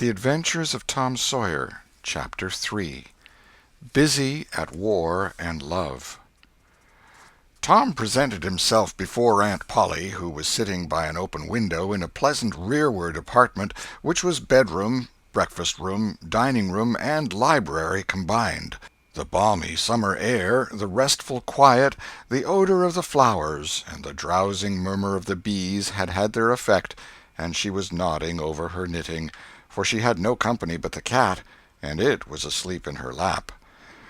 The Adventures of Tom Sawyer, Chapter 3. Busy at War and Love. Tom presented himself before Aunt Polly, who was sitting by an open window in a pleasant rearward apartment which was bedroom, breakfast-room, dining-room, and library combined. The balmy summer air, the restful quiet, the odor of the flowers, and the drowsing murmur of the bees had had their effect, and she was nodding over her knitting, for she had no company but the cat, and it was asleep in her lap.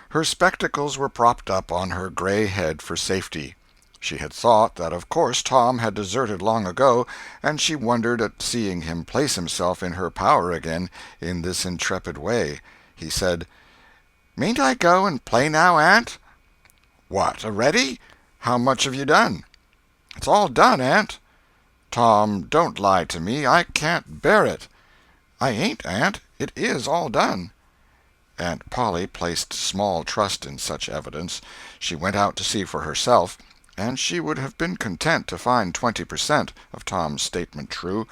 Her spectacles were propped up on her gray head for safety. She had thought that of course Tom had deserted long ago, and she wondered at seeing him place himself in her power again in this intrepid way. He said, "Mayn't I go and play now, Aunt?" "What, a-ready? How much have you done?" "It's all done, Aunt." "Tom, don't lie to me. I can't bear it." "I ain't, Aunt. It is all done." Aunt Polly placed small trust in such evidence. She went out to see for herself, and she would have been content to find 20% of Tom's statement true.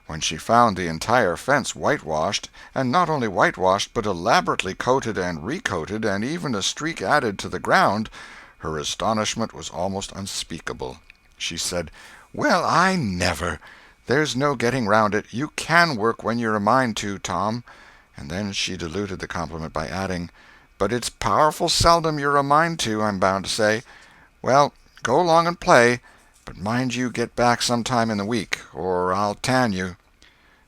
When she found the entire fence whitewashed, and not only whitewashed but elaborately coated and recoated, and even a streak added to the ground, her astonishment was almost unspeakable. She said, "Well, I never! There's no getting round it. You can work when you're a mind to, Tom." And then she diluted the compliment by adding, "But it's powerful seldom you're a mind to, I'm bound to say. Well, go along and play, but mind you get back some time in the week, or I'll tan you."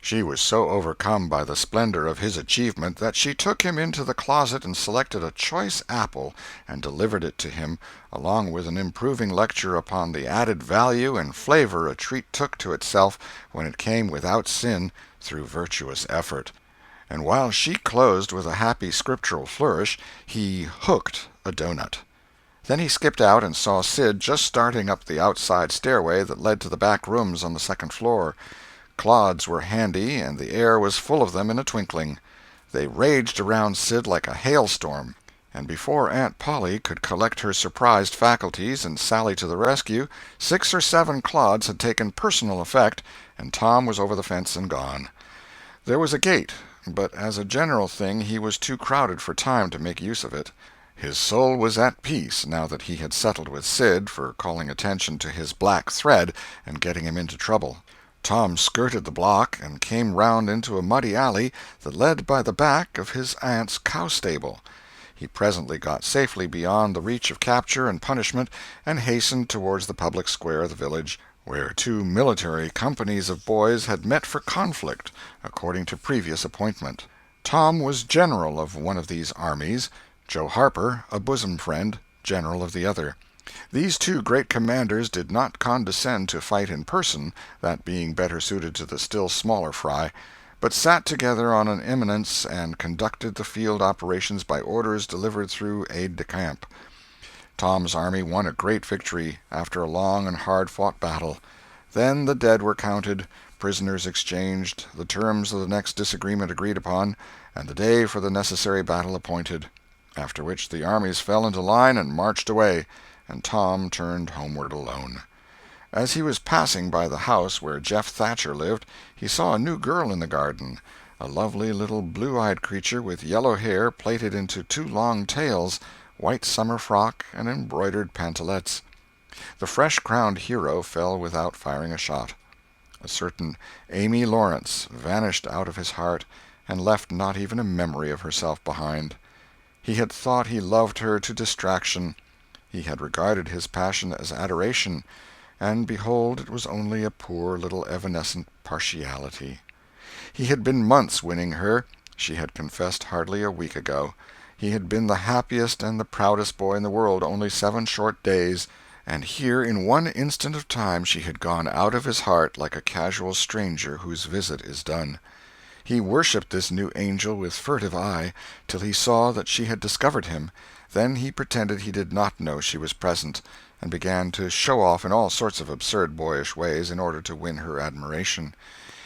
She was so overcome by the splendor of his achievement that she took him into the closet and selected a choice apple and delivered it to him, along with an improving lecture upon the added value and flavor a treat took to itself when it came without sin through virtuous effort. And while she closed with a happy scriptural flourish, he hooked a doughnut. Then he skipped out and saw Sid just starting up the outside stairway that led to the back rooms on the second floor. Clods were handy, and the air was full of them in a twinkling. They raged around Sid like a hailstorm, and before Aunt Polly could collect her surprised faculties and sally to the rescue, 6 or 7 clods had taken personal effect, and Tom was over the fence and gone. There was a gate, but as a general thing he was too crowded for time to make use of it. His soul was at peace now that he had settled with Sid for calling attention to his black thread and getting him into trouble. Tom skirted the block and came round into a muddy alley that led by the back of his aunt's cow-stable. He presently got safely beyond the reach of capture and punishment and hastened towards the public square of the village, where 2 military companies of boys had met for conflict, according to previous appointment. Tom was general of one of these armies, Joe Harper, a bosom friend, general of the other. These 2 great commanders did not condescend to fight in person, that being better suited to the still smaller fry, but sat together on an eminence and conducted the field operations by orders delivered through aide-de-camp. Tom's army won a great victory after a long and hard-fought battle. Then the dead were counted, prisoners exchanged, the terms of the next disagreement agreed upon, and the day for the necessary battle appointed, after which the armies fell into line and marched away, and Tom turned homeward alone. As he was passing by the house where Jeff Thatcher lived, he saw a new girl in the garden, a lovely little blue-eyed creature with yellow hair plaited into 2 long tails, white summer frock, and embroidered pantalettes. The fresh-crowned hero fell without firing a shot. A certain Amy Lawrence vanished out of his heart and left not even a memory of herself behind. He had thought he loved her to distraction. He had regarded his passion as adoration, and behold it was only a poor little evanescent partiality. He had been months winning her. She had confessed hardly a week ago. He had been the happiest and the proudest boy in the world only 7 short days, and here in one instant of time she had gone out of his heart like a casual stranger whose visit is done. He worshipped this new angel with furtive eye, till he saw that she had discovered him. Then he pretended he did not know she was present, and began to show off in all sorts of absurd boyish ways in order to win her admiration.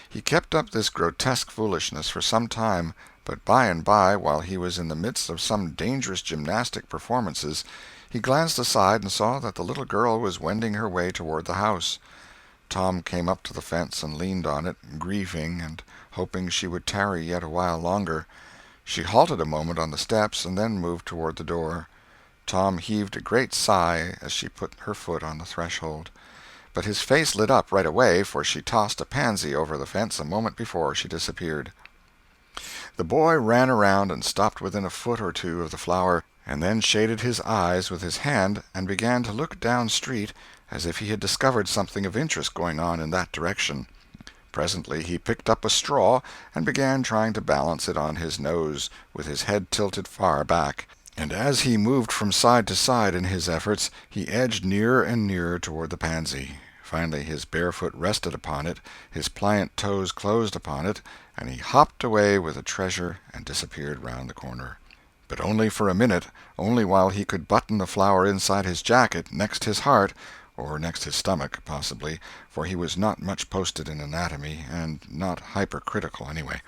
He kept up this grotesque foolishness for some time, but by and by, while he was in the midst of some dangerous gymnastic performances, he glanced aside and saw that the little girl was wending her way toward the house. Tom came up to the fence and leaned on it, grieving and hoping she would tarry yet a while longer. She halted a moment on the steps and then moved toward the door. Tom heaved a great sigh as she put her foot on the threshold. But his face lit up right away, for she tossed a pansy over the fence a moment before she disappeared. The boy ran around and stopped within a foot or two of the flower, and then shaded his eyes with his hand and began to look down street as if he had discovered something of interest going on in that direction. Presently he picked up a straw and began trying to balance it on his nose, with his head tilted far back, and as he moved from side to side in his efforts, he edged nearer and nearer toward the pansy. Finally his bare foot rested upon it, his pliant toes closed upon it, and he hopped away with the treasure and disappeared round the corner. But only for a minute, only while he could button the flower inside his jacket, next his heart, or next his stomach, possibly, for he was not much posted in anatomy, and not hypercritical anyway.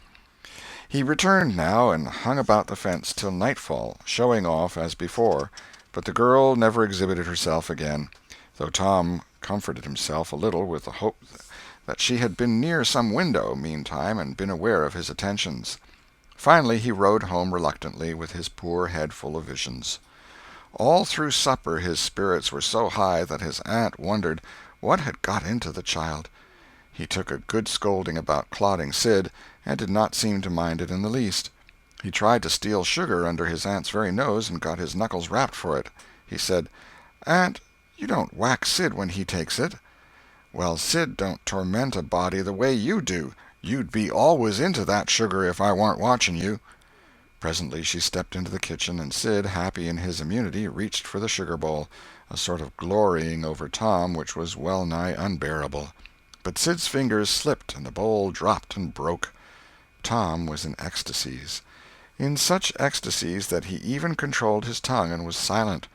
He returned now and hung about the fence till nightfall, showing off as before, but the girl never exhibited herself again, though Tom comforted himself a little with the hope that she had been near some window meantime and been aware of his attentions. Finally he rode home reluctantly, with his poor head full of visions. All through supper his spirits were so high that his aunt wondered what had got into the child. He took a good scolding about clodding Sid, and did not seem to mind it in the least. He tried to steal sugar under his aunt's very nose, and got his knuckles rapped for it. He said, "Aunt, you don't whack Sid when he takes it." "Well, Sid don't torment a body the way you do. You'd be always into that sugar if I warn't watching you." Presently she stepped into the kitchen, and Sid, happy in his immunity, reached for the sugar bowl, a sort of glorying over Tom which was well nigh unbearable. But Sid's fingers slipped, and the bowl dropped and broke. Tom was in ecstasies. In such ecstasies that he even controlled his tongue and was silent.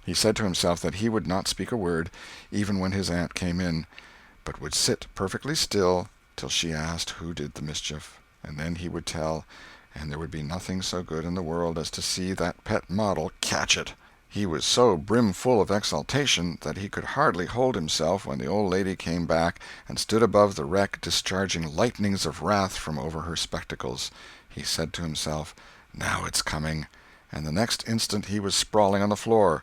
He said to himself that he would not speak a word, even when his aunt came in, but would sit perfectly still till she asked who did the mischief, and then he would tell, and there would be nothing so good in the world as to see that pet model catch it. He was so brimful of exultation that he could hardly hold himself when the old lady came back and stood above the wreck discharging lightnings of wrath from over her spectacles. He said to himself, "Now it's coming," and the next instant he was sprawling on the floor.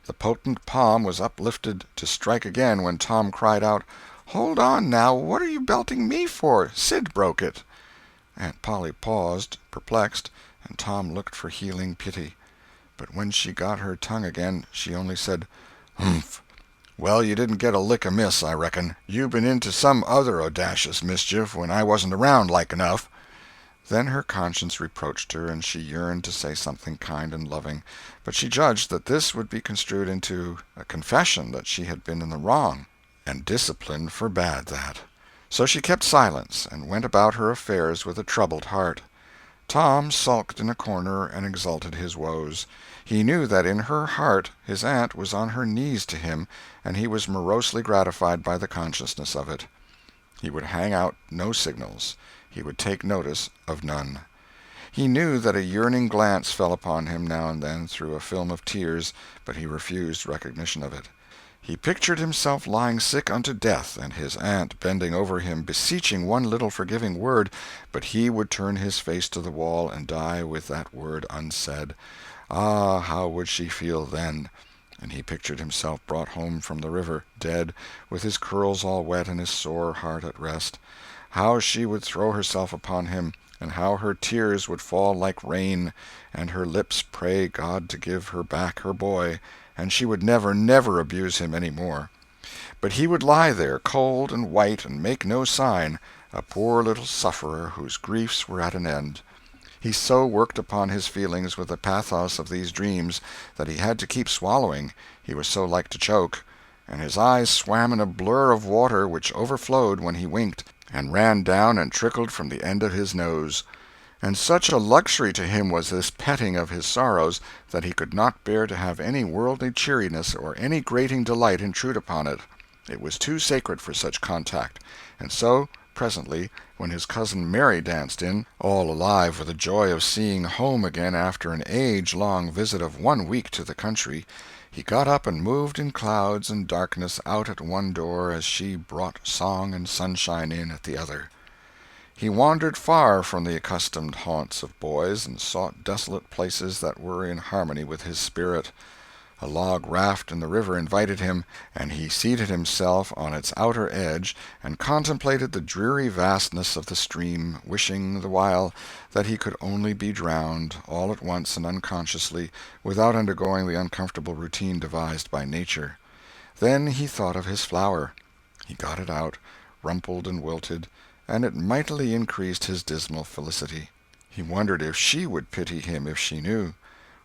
The potent palm was uplifted to strike again when Tom cried out, "Hold on, now, what are you belting me for? Sid broke it." Aunt Polly paused, perplexed, and Tom looked for healing pity. But when she got her tongue again, she only said, "Humph! Well, you didn't get a lick amiss, I reckon. You been into some other audacious mischief when I wasn't around, like enough." Then her conscience reproached her, and she yearned to say something kind and loving, but she judged that this would be construed into a confession that she had been in the wrong, and discipline forbade that. So she kept silence, and went about her affairs with a troubled heart. Tom sulked in a corner and exulted his woes. He knew that in her heart his aunt was on her knees to him, and he was morosely gratified by the consciousness of it. He would hang out no signals. He would take notice of none. He knew that a yearning glance fell upon him now and then through a film of tears, but he refused recognition of it. He pictured himself lying sick unto death, and his aunt bending over him beseeching one little forgiving word, but he would turn his face to the wall and die with that word unsaid. Ah, how would she feel then? And he pictured himself brought home from the river, dead, with his curls all wet and his sore heart at rest. How she would throw herself upon him, and how her tears would fall like rain, and her lips pray God to give her back her boy, and she would never, never abuse him any more. But he would lie there, cold and white, and make no sign, a poor little sufferer whose griefs were at an end. He so worked upon his feelings with the pathos of these dreams that he had to keep swallowing, he was so like to choke, and his eyes swam in a blur of water which overflowed when he winked, and ran down and trickled from the end of his nose. And such a luxury to him was this petting of his sorrows that he could not bear to have any worldly cheeriness or any grating delight intrude upon it. It was too sacred for such contact, and so, presently, when his cousin Mary danced in, all alive with the joy of seeing home again after an age-long visit of 1 week to the country, He got up and moved in clouds and darkness out at one door as she brought song and sunshine in at the other. He wandered far from the accustomed haunts of boys, and sought desolate places that were in harmony with his spirit. A log raft in the river invited him, and he seated himself on its outer edge and contemplated the dreary vastness of the stream, wishing the while that he could only be drowned, all at once and unconsciously, without undergoing the uncomfortable routine devised by nature. Then he thought of his flower. He got it out, rumpled and wilted, and it mightily increased his dismal felicity. He wondered if she would pity him if she knew.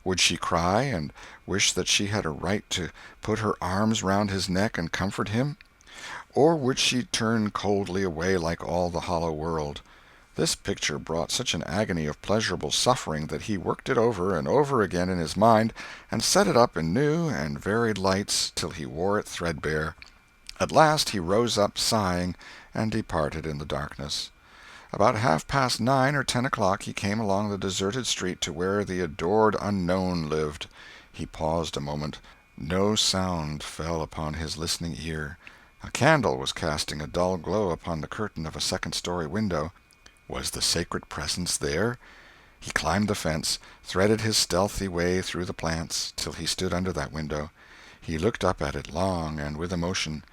Would she cry, and wish that she had a right to put her arms round his neck and comfort him? Or would she turn coldly away like all the hollow world? This picture brought such an agony of pleasurable suffering that he worked it over and over again in his mind, and set it up in new and varied lights till he wore it threadbare. At last he rose up, sighing, and departed in the darkness. About 9:30 or 10 o'clock he came along the deserted street to where the adored unknown lived. He paused a moment. No sound fell upon his listening ear. A candle was casting a dull glow upon the curtain of a second-story window. Was the sacred presence there? He climbed the fence, threaded his stealthy way through the plants, till he stood under that window. He looked up at it long and with emotion.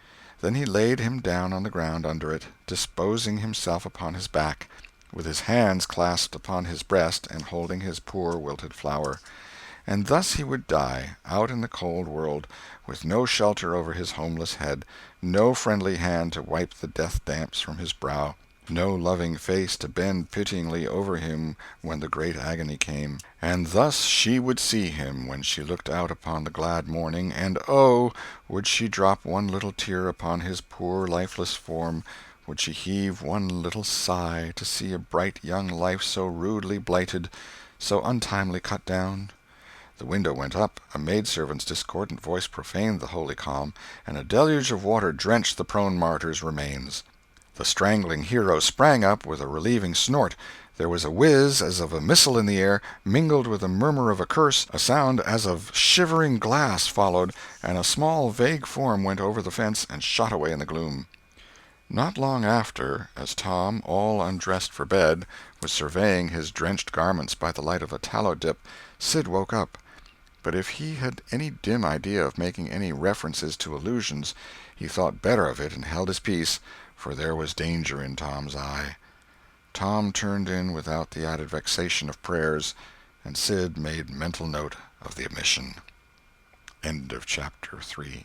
Then he laid him down on the ground under it, disposing himself upon his back, with his hands clasped upon his breast and holding his poor wilted flower. And thus he would die, out in the cold world, with no shelter over his homeless head, no friendly hand to wipe the death damps from his brow, no loving face to bend pityingly over him when the great agony came. And thus she would see him when she looked out upon the glad morning, and oh, would she drop one little tear upon his poor lifeless form, would she heave one little sigh to see a bright young life so rudely blighted, so untimely cut down? The window went up, a maidservant's discordant voice profaned the holy calm, and a deluge of water drenched the prone martyr's remains. The strangling hero sprang up with a relieving snort. There was a whiz as of a missile in the air, mingled with the murmur of a curse. A sound as of shivering glass followed, and a small vague form went over the fence and shot away in the gloom. Not long after, as Tom, all undressed for bed, was surveying his drenched garments by the light of a tallow dip, Sid woke up. But if he had any dim idea of making any references to illusions, he thought better of it and held his peace, for there was danger in Tom's eye. Tom turned in without the added vexation of prayers, and Sid made mental note of the omission. End of chapter 3.